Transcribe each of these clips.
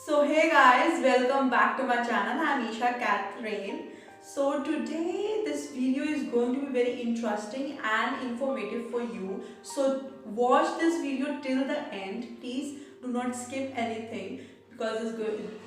So hey guys, welcome back to my channel. I'm Isha Catherine. So today this video is going to be very interesting and informative for you. So watch this video till the end. Please do not skip anything because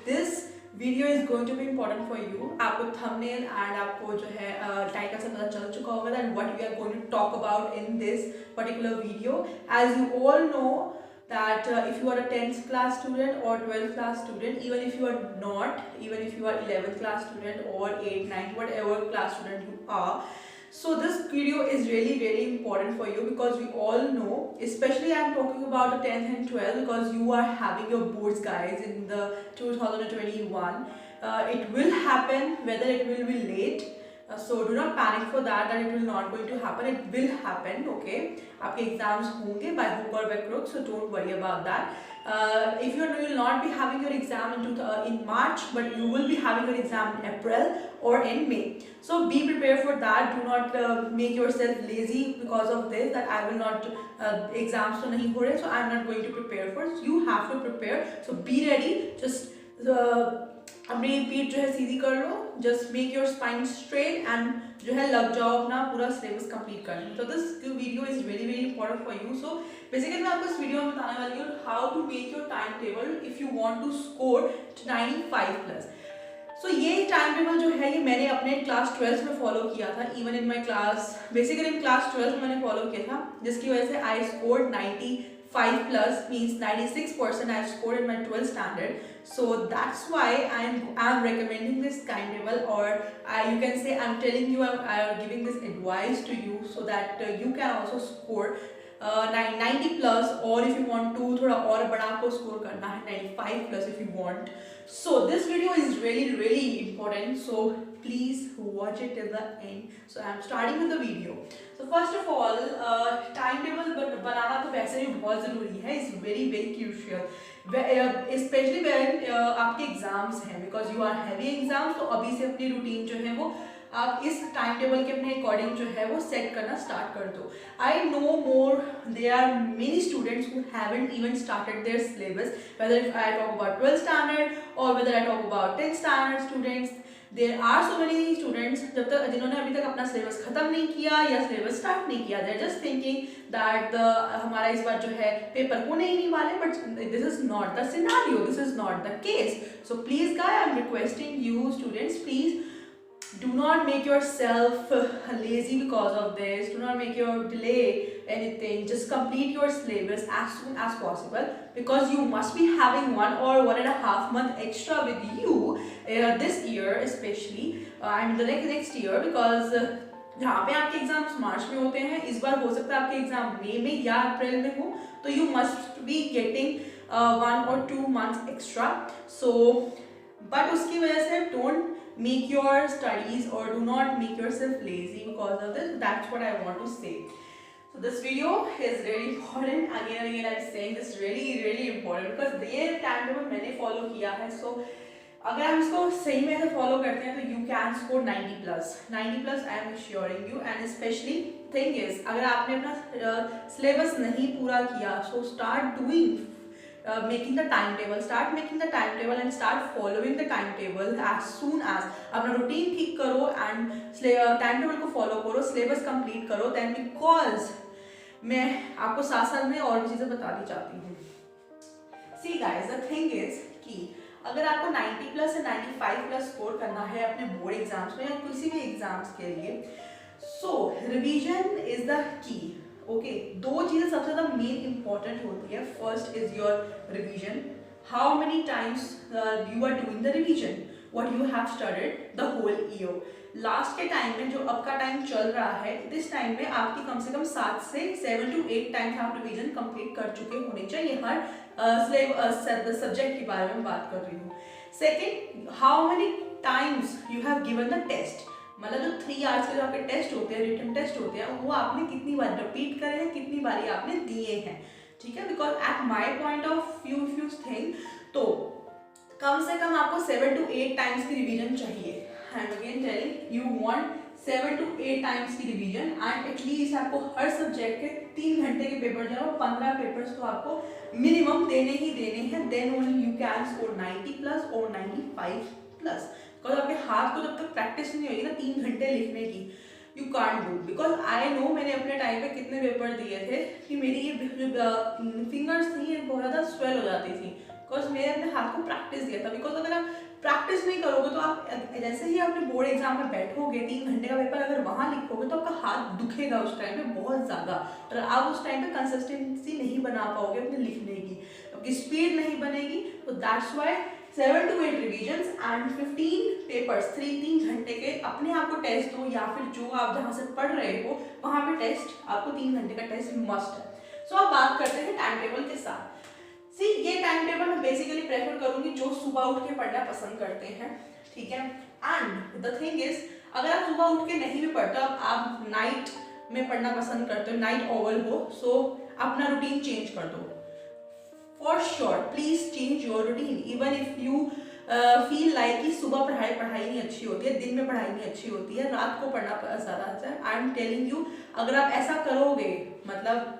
this video is going to be important for you. आपको thumbnail and आपको जो है title से पता चल चुका होगा that what we are going to talk about in this particular video. As you all know that if you are a 10th class student or 12th class student, even if you are not, even if you are 11th class student or 8th, 9th, whatever class student you are, so this video is really important for you because we all know, especially I am talking about the 10th and 12th because you are having your boards guys in the 2021. It will happen whether it will be late. So do not panic for that it will not going to happen. It will happen, okay? आपके exams होंगे by hook or by crook, so don't worry about that. If you will not be having your exam in March, but you will be having your exam in April or in May. So be prepared for that. Do not make yourself lazy because of this. That I will not exams तो नहीं हो रहे, so I am not going to prepare for. You have to prepare. So be ready. Just अपनी पीठ जो है सीधी कर लो. Just make your spine straight and जो है लग जाओ अपना पूरा सिलेबस कंप्लीट करने. तो this video is very important for you. So basically मैं आपको इस वीडियो में बताने वाली हूँ how to make your time table if you want to score 95+. So ये टाइम टेबल जो है ये मैंने अपने क्लास 12 में फॉलो किया था. Even in my class basically in class 12 में मैंने फॉलो किया था, जिसकी वजह से I score 95+ means 96% I scored in my 12th standard. So that's why I'm recommending this timetable, or you can say I'm telling you, I'm giving this advice to you so that you can also score 90+, or if you want to थोड़ा और बड़ा आपको score करना है 95+ if you want. So this video is really important, so please watch it till the end. So I'm starting with the video. So first of all, timetable बनाना तो वैसे भी बहुत ज़रूरी है. It's very crucial, especially when आपके exams हैं, because you are having exams. तो अभी से अपनी रूटीन जो है वो आप इस टाइम टेबल के अपने अकॉर्डिंग जो है वो सेट करना स्टार्ट कर दो. I know more there are many students who haven't even started their syllabus, whether if I talk about 12th standard और whether I talk about 10th standard students. There are so many students जिन्होंने अभी तक अपना syllabus खत्म नहीं किया या syllabus start नहीं किया. They are just thinking that हमारा इस बार जो है पेपर होने ही नहीं वाले, but this is not the scenario, this is not the case. So please guys, I am requesting you students, please do not make yourself lazy because of this. Do not make your delay anything. Just complete your syllabus as soon as possible, because you must be having 1 or 1.5 month extra with you this year, especially the next year, because जहाँ पे आपके exams मार्च में होते हैं, इस बार हो सकता है आपके एग्जाम मई में या अप्रैल में हो, तो you must be getting 1 or 2 months extra. So but उसकी वजह से don't make your studies or do not make yourself lazy because of this. That's what I want to say. So this video is really important. Again and again I'm saying this really important because ये timetable मैंने follow किया है. So अगर आप इसको सही में से follow करते हैं तो you can score 90+. I am assuring you. And especially thing is, अगर आपने अपना syllabus नहीं पूरा किया, so start doing making the timetable. Start making the timetable and start following the timetable as soon as. अपना रूटीन ठीक करो and timetable को follow करो, syllabus complete करो. Then because मैं आपको साथ में और चीज़ें बतानी चाहती हूँ. See guys, the thing is कि अगर आपको 90+ या 95+ स्कोर करना है अपने बोर्ड एग्जाम्स में या किसी भी एग्जाम्स के लिए, so revision is the key. Okay, दो चीज़ें सबसे ज़्यादा मेन इंपॉर्टेंट होती है. First is your revision. How many times you are doing the revision what you have studied the whole year. Last के टाइम में जो अब का टाइम चल रहा है, इस टाइम में आपकी कम से कम 7 to 8 टाइम्स आप रिवीजन कंप्लीट कर चुके होने चाहिए हर सब्जेक्ट के बारे में बात कर रही हूँ. Second, how many times you have given the test. मतलब जो 3 आवर्स के जो आपके टेस्ट होते हैं, रिटन टेस्ट होते हैं, वो आपने कितनी बार रिपीट करे हैं, कितनी बारी आपने दिए हैं. ठीक है, because at my point of view if you think, तो कम से कम आपको 7 to 8 टाइम्स की रिवीजन चाहिए. I am again telling, you want 7 to 8 times की रिवीजन एंड एटलीस्ट आपको हर सब्जेक्ट के 3 घंटे के पेपर जो है वो 15 पेपर्स तो आपको मिनिमम देने ही देने हैं, then only you can score 90 plus और 95 प्लस। बिकॉज आपके हाथ को जब तक प्रैक्टिस नहीं होगी ना 3 घंटे लिखने की, you can't do. Because I know मैंने अपने टाइम पे कितने पेपर दिए थे कि मेरी ये फिंगर्स थी ये बहुत ज़्यादा स्वेल हो जाती थी, बिकॉज मैंने अपने हाथ को प्रैक्टिस दिया था। बिकॉज अगर आप प्रैक्टिस नहीं करोगे तो आप जैसे ही अपने बोर्ड एग्जाम में बैठोगे 3 घंटे का पेपर अगर वहाँ लिखोगे तो आपका हाथ दुखेगा उस टाइम पे बहुत ज़्यादा, और आप उस टाइम पे कंसिस्टेंसी नहीं बना पाओगे अपने लिखने की, आपकी स्पीड नहीं बनेगी। तो that's why 7 to 8 revisions and 15 papers 3 घंटे के अपने आप को टेस्ट दो, या फिर जो आप जहाँ से पढ़ रहे हो वहाँ पे टेस्ट, आपको 3 घंटे का टेस्ट मस्ट है। सो अब बात करते हैं टाइम टेबल के साथ। सी ये टाइम टेबल मैं बेसिकली प्रेफर करूंगी जो सुबह उठ के पढ़ना पसंद करते हैं, ठीक है। एंड द थिंग इज अगर आप सुबह उठ के नहीं भी पढ़ते, आप नाइट में पढ़ना पसंद करते हो, नाइट ओवल हो, सो अपना रूटीन चेंज कर दो for sure. Please change your routine even if you feel like कि सुबह पढ़ाई नहीं अच्छी होती है, दिन में पढ़ाई नहीं अच्छी होती है, रात को पढ़ना ज़्यादा अच्छा है। आई एम टेलिंग यू अगर आप ऐसा करोगे, मतलब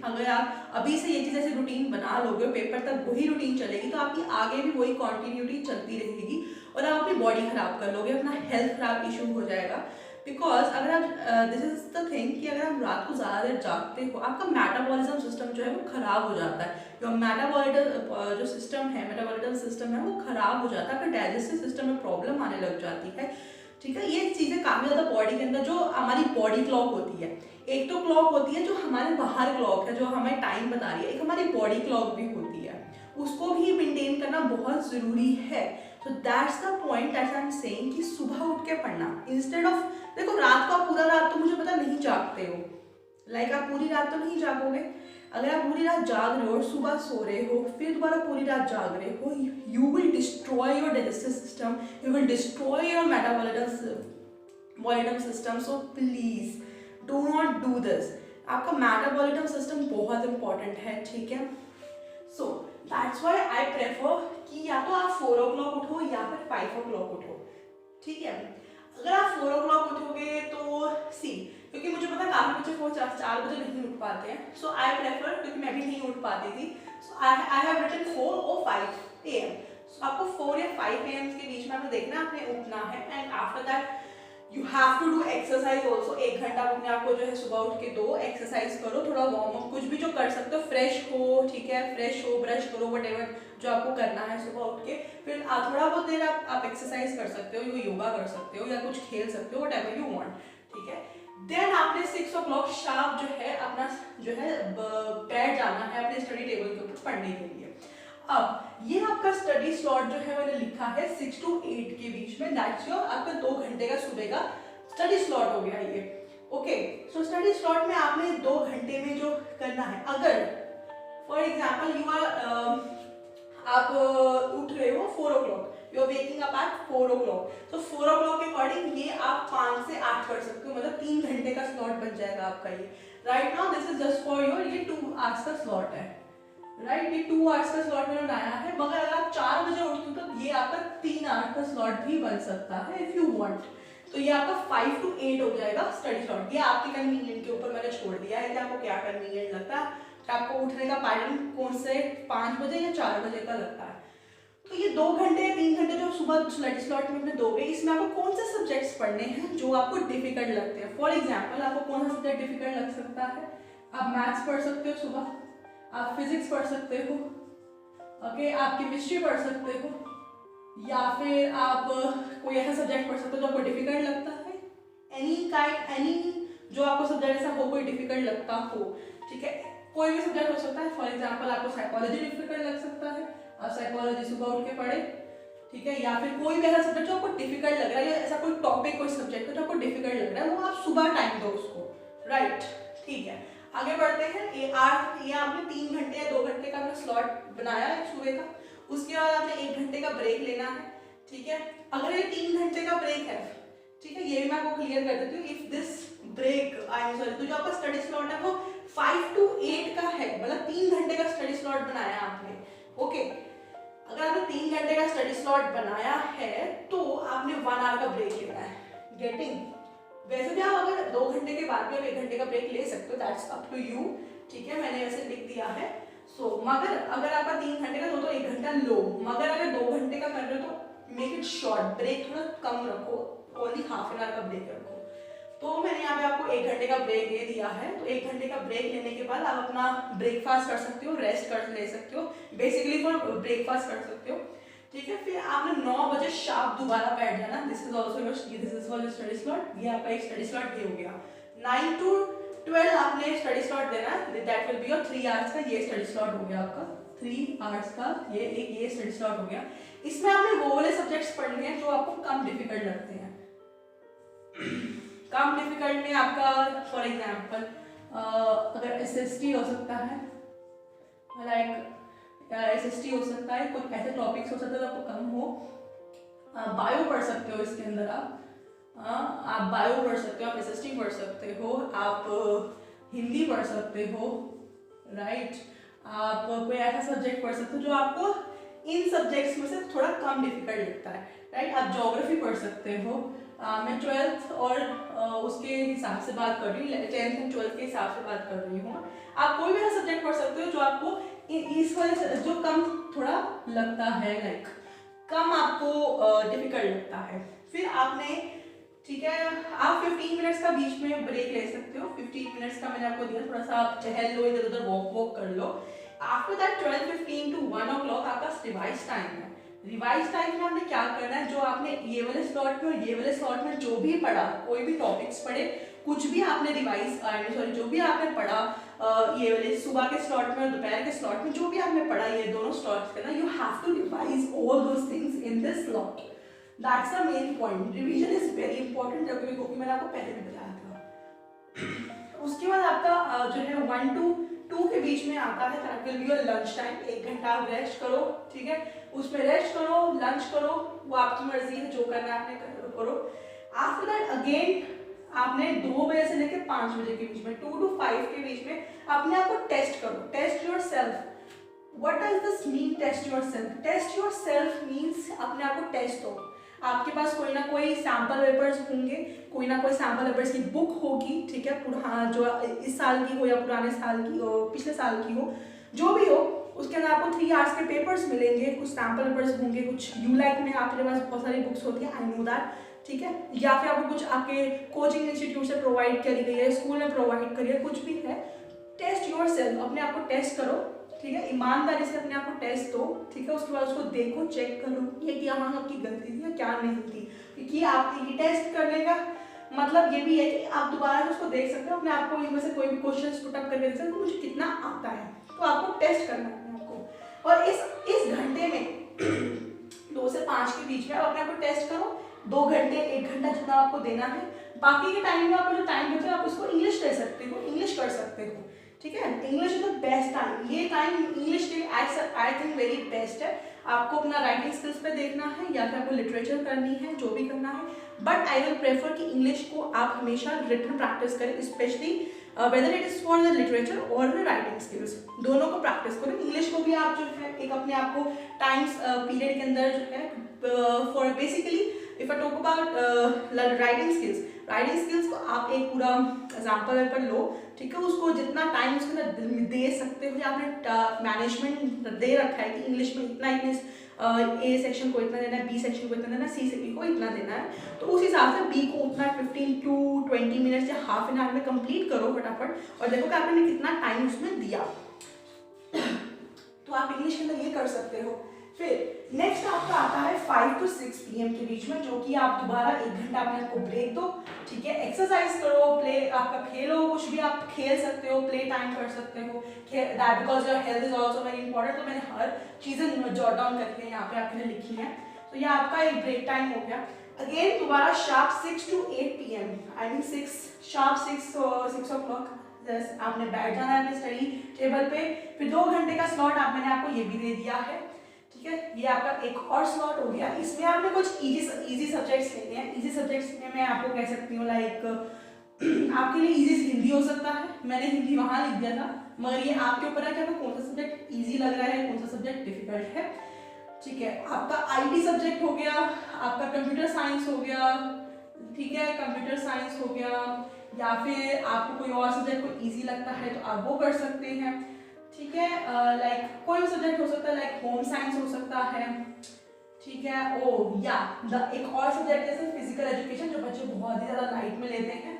अगर आप अभी से ये चीज़ ऐसे रूटीन बना लोगे, पेपर तक वही रूटीन चलेगी तो आपकी आगे भी वही कॉन्टिन्यूटी चलती रहेगी और आप अपनी बॉडी खराब कर लोगे, अपना हेल्थ खराब इशू हो जाएगा। बिकॉज अगर आप दिस इज द थिंग कि अगर आप रात को ज़्यादा देर जागते हो आपका मेटाबॉलिज्म सिस्टम जो है वो खराब हो जाता है, जो मेटाबॉलिज्म जो सिस्टम है, मेटाबॉलिज्म सिस्टम है वो खराब हो जाता है, आपका डाइजेस्टिव सिस्टम में प्रॉब्लम आने लग जाती है, ठीक है। ये चीज़ें काफ़ी ज़्यादा बॉडी के अंदर जो हमारी बॉडी क्लॉक होती है, एक तो क्लॉक होती है जो हमारे बाहर क्लॉक है जो हमें टाइम बता रही है, एक हमारी बॉडी क्लॉक भी होती है, उसको भी मेंटेन करना बहुत ज़रूरी है। तो that's the point that I am saying कि सुबह उठ के पढ़ना इंस्टेड ऑफ, देखो रात को आप पूरा रात तो मुझे पता नहीं जागते हो, लाइक आप पूरी रात तो नहीं जागोगे, अगर आप पूरी रात जाग रहे हो और सुबह सो रहे हो फिर दोबारा पूरी रात जाग रहे हो, you will destroy your digestive system, you will destroy your metabolism system. So please do not do this. आपका मेटाबॉलिज्म सिस्टम बहुत इंपॉर्टेंट है, ठीक है। So that's why I prefer कि या तो आप 4 o'clock उठो या फिर 5 o'clock उठो, ठीक है। अगर आप 4 o'clock उठोगे तो सी, क्योंकि मुझे पता काफी बच्चे 4 बजे नहीं उठ पाते हैं, सो आई प्रेफर, क्योंकि मैं भी नहीं उठ पाती थी, सो आई हैव रिटन 4 और 5 AM। सो आपको 4 या 5 AM के बीच में आपको देखना आपने उठना है and after that you have to do exercise also. 1 घंटा अपने आप को जो है सुबह उठ के दो एक्सरसाइज करो, थोड़ा वार्म अप, कुछ भी जो कर सकते हो, फ्रेश हो, ठीक है, फ्रेश हो, ब्रश करो, व्हाटएवर जो आपको करना है सुबह उठ के, फिर थोड़ा बहुत देर आप एक्सरसाइज कर सकते हो, योगा कर सकते हो या कुछ खेल सकते हो, व्हाटएवर यू वांट, ठीक है। देन आपने 6 o'clock शार्प जो है अपना जो है बैठ जाना है अपने स्टडी टेबल के ऊपर पढ़ने के लिए। अब ये आपका स्टडी स्लॉट जो है मैंने लिखा है 6 to 8 के बीच में, दैट्स योर आपका 2 घंटे का सुबह का स्टडी स्लॉट हो गया ये, ओके। सो स्टडी स्लॉट में आपने 2 घंटे में जो करना है, अगर फॉर एग्जाम्पल यू आर आप उठ रहे हो 4 o'clock, you are waking up at 4 o'clock, तो 4 o'clock के अकॉर्डिंग ये आप 5 से 8 कर सकते हो, मतलब 3 घंटे का स्लॉट बन जाएगा आपका ये। Right now this is just for your, ये 2 hours का स्लॉट है, राइट, ये 2 hours का स्लॉट मैंने बनाया है, मगर अगर आप 4 बजे उठते हो तो ये आपका 3 hour का स्लॉट भी बन सकता है इफ यू वांट। तो ये आपका 5 to 8 हो जाएगा स्टडी स्लॉट। ये आपके कन्वीनियंट के ऊपर मैंने छोड़ दिया है कि आपको क्या कन्वीनियंट लगता है, आपको उठने का पैटर्न कौन से 5 बजे या 4 बजे का लगता है। तो ये 2 घंटे या 3 घंटे जो सुबह स्टडी स्लॉट में अपने दोगे, इसमें आपको कौन से सब्जेक्ट्स पढ़ने हैं जो आपको डिफिकल्ट लगते हैं। फॉर एग्जाम्पल आपको कौन सा सब्जेक्ट डिफिकल्ट लग सकता है, आप मैथ्स पढ़ सकते हो सुबह, आप फिजिक्स पढ़ सकते हो, ओके, आप केमिस्ट्री पढ़ सकते हो, या फिर आप कोई ऐसा सब्जेक्ट पढ़ सकते हो जो आपको डिफिकल्ट लगता है, एनी जो आपको सब्जेक्ट ऐसा हो कोई डिफिकल्ट लगता हो, ठीक है, कोई भी सब्जेक्ट हो सकता है। फॉर एग्जाम्पल आपको साइकोलॉजी डिफिकल्ट लग सकता है, आप साइकोलॉजी सुबह उठ के पढ़े, ठीक है, या फिर कोई भी ऐसा सब्जेक्ट जो आपको डिफिकल्ट लग रहा है, या ऐसा कोई टॉपिक कोई सब्जेक्ट जो आपको डिफिकल्ट लग रहा है, वो आप सुबह टाइम दो उसको, राइट, ठीक है। आगे बढ़ते हैं, ये आपने 3 घंटे या 2 घंटे का स्लॉट बनाया है सुबह का, उसके बाद आपने 1 घंटे का ब्रेक लेना है, ठीक है। अगर ये 3 घंटे का ब्रेक है, ठीक है, ये भी मैं आपको क्लियर कर देती हूँ, if this break I am sorry, तो जो आपका स्टडी स्लॉट है वो 5 to 8 का है, मतलब 3 घंटे का स्टडी स्लॉट बनाया आपने, ओके। अगर आपने 3 घंटे का स्टडी स्लॉट बनाया है तो आपने 1 hour का ब्रेक लेना है, गेटिंग वैसे भी आप अगर 2 घंटे के बाद भी आप 1 घंटे का ब्रेक ले सकते हो, दैट्स अप टू यू, ठीक है, मैंने वैसे लिख दिया है। मगर अगर आपका 3 घंटे का तो 1 घंटा लो, मगर अगर 2 घंटे का कर रहे हो तो मेक इट शॉर्ट, ब्रेक थोड़ा कम रखो, ओनली हाफ एन आवर का ब्रेक रखो। तो मैंने यहाँ पे आपको 1 घंटे का ब्रेक दे दिया है। तो 1 घंटे का ब्रेक लेने के बाद आप अपना ब्रेकफास्ट कर सकते हो, रेस्ट कर ले सकते हो, बेसिकली फॉर ब्रेकफास्ट कर सकते हो, ठीक है। फिर आपने 9 बजे शार्प दोबारा बैठ जाना। This is also your study slot, ये आपका एक स्टडी स्लॉट ये हो गया। 9 to 12 आपने स्टडी स्लॉट देना है, that will be your 3 hours का ये स्टडी स्लॉट हो गया आपका, 3 आवर्स का ये स्टडी स्लॉट हो गया। इसमें आपने वो वाले सब्जेक्ट्स पढ़ने हैं जो आपको कम डिफिकल्ट लगते हैं। कम डिफिकल्ट में आपका फॉर एग्जाम्पल अगर एसएसटी हो सकता है, लाइक एसएसटी हो सकता है, कुछ ऐसे टॉपिक्स हो सकते हैं जो आपको कम हो। बायो पढ़ सकते हो इसके अंदर आप बायो पढ़ सकते हो, आप एसएसटी पढ़ सकते हो, आप हिंदी पढ़ सकते हो, राइट। आप कोई ऐसा सब्जेक्ट पढ़ सकते हो जो आपको इन सब्जेक्ट्स में से थोड़ा कम डिफिकल्ट लगता है, राइट। आप ज्योग्राफी पढ़ सकते हो। मैं 12th और उसके हिसाब से बात कर रही हूँ, 10th एंड 12th के हिसाब से बात कर रही हूँ। आप कोई भी ऐसा सब्जेक्ट पढ़ सकते हो जो आपको इस वजह से जो कम थोड़ा लगता है, लाइक कम आपको डिफिकल्ट लगता है। फिर आपने, ठीक है, आप 15 मिनट्स का बीच में ब्रेक ले सकते हो। 15 मिनट्स का मैंने आपको दिया, थोड़ा सा आप टहल लो, इधर उधर वॉक कर लो। आफ्टर दैट 12:15 to 1 o'clock आपका रिवाइज टाइम है। रिवाइज टाइम में आपने क्या करना है, जो आपने ये वाले स्लॉट में और ये वाले स्लॉट में जो भी पढ़ा, कोई भी टॉपिक्स पढ़े, कुछ भी आपने रिवाइज जो भी आपने पढ़ा ये वाले सुबह के स्लॉट में और दोपहर के स्लॉट में जो भी आपने पढ़ा, ये दोनों स्लॉट्स के ना, you have to revise all those things in this slot. That's the main point. Revision is very important, क्योंकि मैंने आपको पहले भी बताया था। उसके बाद आपका जो है 1 to 2 के बीच में आता है, that will be your lunch time. 1 घंटा आप रेस्ट करो, ठीक है, उसमें रेस्ट करो, लंच करो, वो आपकी मर्जी है, जो करना है आपने करो। आफ्टर दैट अगेन आपने 2 बजे से लेकर 5 बजे के बीच में, 2 to 5 के बीच में अपने आप को टेस्ट करो। Test yourself. What does this mean, test yourself? Test yourself means अपने आप को टेस्ट दो। आपके पास कोई ना कोई सैम्पल पेपर्स होंगे, कोई ना कोई सैम्पल पेपर्स की बुक होगी, ठीक है, जो इस साल की हो या पुराने साल की हो, पिछले साल की हो, जो भी हो, उसके अंदर आपको 3 आवर्स के पेपर्स मिलेंगे, कुछ सैम्पल पेपर्स होंगे, कुछ यूलाइक में आपके पास बहुत सारी बुक्स होती है, आई नो दैट, ठीक है, या फिर आपको कुछ आपके कोचिंग इंस्टीट्यूट से प्रोवाइड करी गई है, स्कूल में प्रोवाइड करी है, कुछ भी है। टेस्ट योर सेल्फ, अपने आप को टेस्ट करो, ठीक है, ईमानदारी से अपने आप को टेस्ट दो, ठीक है। उसके बाद उसको देखो, चेक करो ये कि हाँ आपकी गलती थी या क्या नहीं थी, क्योंकि आप ये टेस्ट करने का मतलब ये भी है कि आप दोबारा उसको देख सकते हो, अपने आप को इनमें से कोई भी क्वेश्चन पुट अप करके देख सकते हो मुझे कितना आता है। तो आपको टेस्ट करना है अपने आप को, और इस घंटे में 2 से 5 के बीच में अपने आप को टेस्ट करो। 2 घंटे 1 घंटा जितना आपको देना है, बाकी के टाइम में आपको जो टाइम बचे आप उसको इंग्लिश ले सकते हो, इंग्लिश कर सकते हो, ठीक है। English is the best time, ये टाइम इंग्लिश के आई थिंक वेरी बेस्ट है। आपको अपना राइटिंग स्किल्स पे देखना है या फिर आपको लिटरेचर करनी है, जो भी करना है, बट आई विल प्रेफर कि इंग्लिश को आप हमेशा रिटन प्रैक्टिस करें, specially whether it is for the literature और द राइटिंग स्किल्स, दोनों को प्रैक्टिस करें। इंग्लिश को भी आप जो है एक अपने आप को टाइम्स पीरियड के अंदर जो है for basically if I talk about writing skills को आप एक पूरा एग्जाम्पल पेपर लो, ठीक है, उसको जितना टाइम उसके अंदर दे सकते हो, या आपने मैनेजमेंट दे रखा है कि इंग्लिश में इतना ए सेक्शन को इतना देना है, बी सेक्शन को इतना देना है, सी से बी को इतना देना है, तो उस हिसाब से बी को उतना 15 to 20 मिनट्स या हाफ एन आवर में कंप्लीट करो फटाफट, और देखो कि आपने कितना टाइम उसमें दिया। तो आप इंग्लिश के अंदर ये कर सकते हो। फिर नेक्स्ट आपका आता है 5 to 6 PM के बीच में, जो कि आप दोबारा 1 घंटा अपने आपको ब्रेक दो, ठीक है, एक्सरसाइज करो, प्ले आपका खेलो, कुछ भी आप खेल सकते हो, प्ले टाइम कर सकते हो, that because your health is also very important. तो मैंने हर चीज़ें जॉट डाउन करके यहाँ पे आपके लिए लिखी है। तो ये आपका एक ब्रेक टाइम हो गया। अगेन दोबारा sharp 6 to 8 PM, I mean 6 o'clock आपने बैठ जाना है अपने स्टडी टेबल पे। फिर 2 घंटे का स्लॉट मैंने आपको ये भी दे दिया है, ठीक है, ये आपका एक और स्लॉट हो गया। इसमें आपने कुछ इजी सब्जेक्ट्स लेने हैं। इजी सब्जेक्ट्स में मैं आपको कह सकती हूँ लाइक आपके लिए इजी हिंदी हो सकता है, मैंने हिंदी वहाँ लिख दिया था, मगर ये आपके ऊपर है कि आपको कौन सा सब्जेक्ट इजी लग रहा है, कौन सा सब्जेक्ट डिफिकल्ट है, ठीक है। आपका IT सब्जेक्ट हो गया, आपका कंप्यूटर साइंस हो गया, ठीक है, कंप्यूटर साइंस हो गया, या फिर आपको कोई और सब्जेक्ट को इजी लगता है तो आप वो कर सकते हैं। ठीक है, लाइक कोई भी सब्जेक्ट हो सकता है, लाइक होम साइंस हो सकता है। ठीक है, ओ या एक और सब्जेक्ट जैसे फिजिकल एजुकेशन, जो बच्चे बहुत ही ज़्यादा लाइट में लेते हैं।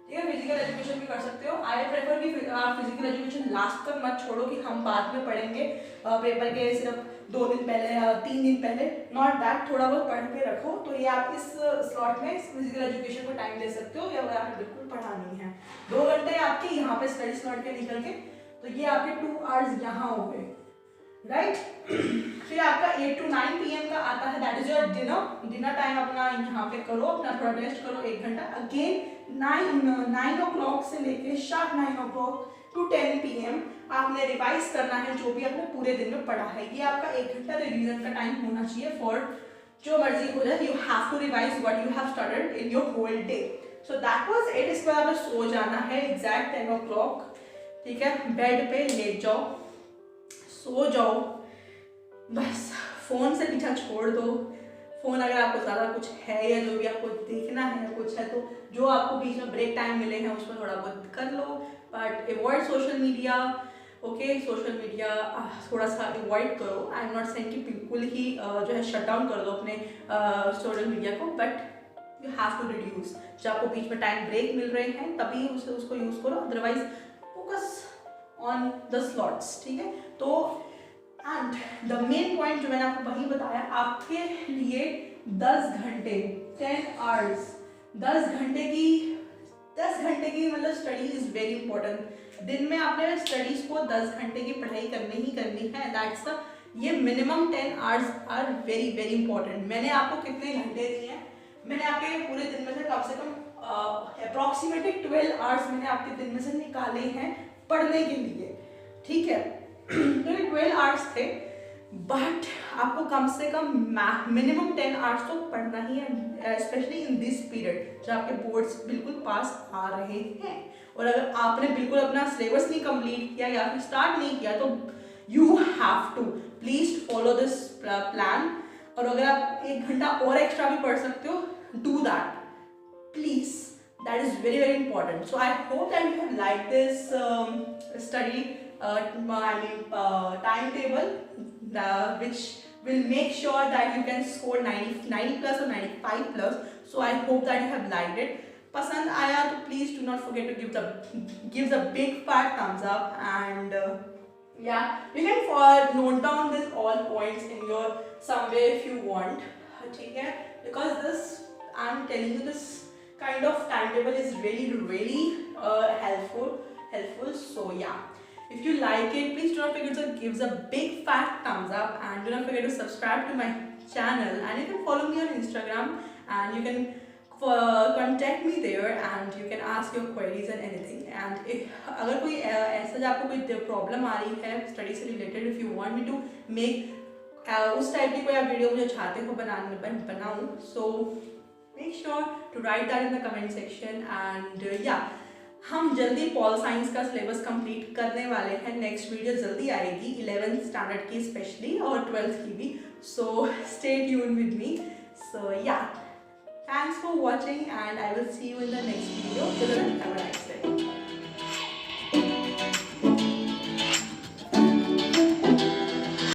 ठीक है, फिजिकल एजुकेशन भी कर सकते हो। आई प्रेफर कि आप फिजिकल एजुकेशन लास्ट तक मत छोड़ो कि हम बाद में पढ़ेंगे पेपर के सिर्फ 2 दिन पहले या 3 दिन पहले, नॉट दैट। थोड़ा बहुत पढ़ के रखो। तो ये आप इस स्लॉट में फिजिकल एजुकेशन को टाइम दे सकते हो, या आपने बिल्कुल पढ़ा नहीं है। 2 घंटे आपके यहाँ पे स्टडी स्लॉट के निकल के, तो ये आपके 2 आवर्स यहाँ हो गए, राइट। फिर आपका 8 to 9 PM का आता है, that is your dinner time. अपना यहाँ पे करो, अपना थोड़ा रेस्ट करो 1 घंटा। अगेन 9 o'clock से लेके शार्प 9 o'clock to 10 PM आपने रिवाइज करना है जो भी आपने पूरे दिन में पढ़ा है। ये आपका 1 घंटा रिवीजन का टाइम होना चाहिए फॉर जो मर्जी हो जाए। You have to revise what you have studied in your whole day. So that was it. इसके बाद आपने सो जाना है एग्जैक्ट 10 o'clock। ठीक है, बेड पे लेट जाओ, सो जाओ, बस फोन से पीछा छोड़ दो। फोन अगर आपको ज़्यादा कुछ है या जो भी आपको देखना है या कुछ है, तो जो आपको बीच में ब्रेक टाइम मिले हैं उसमें थोड़ा बहुत कर लो, but avoid social media. Okay, social media थोड़ा सा अवॉइड करो। आई एम नॉट सेइंग कि बिल्कुल ही जो है शट डाउन कर दो अपने सोशल मीडिया को, but you have to reduce. जब आपको बीच में टाइम ब्रेक मिल रहे हैं तभी उसको यूज़ करो, otherwise focus on the slots. ठीक है, तो एंड द मेन पॉइंट जो मैंने आपको वही बताया, आपके लिए 10 घंटे 10 आवर्स 10 घंटे की मतलब स्टडी इज वेरी इंपॉर्टेंट। दिन में आपने स्टडीज को 10 घंटे की पढ़ाई करनी ही करनी है। दैट्स द ये minimum 10 hours are very very important. मैंने आपको कितने घंटे दिए हैं? मैंने आपके पूरे दिन में से कम अप्रॉक्सीमेटली 12 आवर्स मैंने आपके दिन में से निकाले हैं पढ़ने के लिए। ठीक है, तो ये 12 आवर्स थे, बट आपको कम से कम मिनिमम 10 आवर्स तो पढ़ना ही है, स्पेशली इन दिस पीरियड जब आपके बोर्ड्स बिल्कुल पास आ रहे हैं। और अगर आपने बिल्कुल अपना सिलेबस नहीं कंप्लीट किया या फिर स्टार्ट नहीं किया, तो you have to please follow this plan. और अगर आप 1 घंटा और एक्स्ट्रा भी पढ़ सकते हो, do that please, that is very very important. So I hope that you have liked this study timetable, which will make sure that you can score 90 plus or 95 plus. So I hope that you have liked it. पसंद आया तो please do not forget to give the big fat thumbs up, and yeah, you can note down this all points in your somewhere if you want. ठीक है, because this I'm telling you, this kind of timetable is really helpful. So yeah, if you like it, please do not forget to give a big fat thumbs up, and do not forget to subscribe to my channel, and you can follow me on Instagram, and you can contact me there, and you can ask your queries and anything. And if अगर कोई ऐसा आपको कोई problem आ रही है study से related, if you want me to make उस type की कोई आप वीडियो मुझे चाहते हो बनाऊँ, सो make sure to write that in the comment section. And yeah, हम जल्दी पॉल साइंस का सिलेबस कंप्लीट करने वाले हैं। नेक्स्ट वीडियो जल्दी आएगी 11th स्टैंडर्ड की स्पेशली, और 12th की भी। So stay tune with me. So yeah, thanks for watching, and I will see you in the next video. Till then, have a nice day.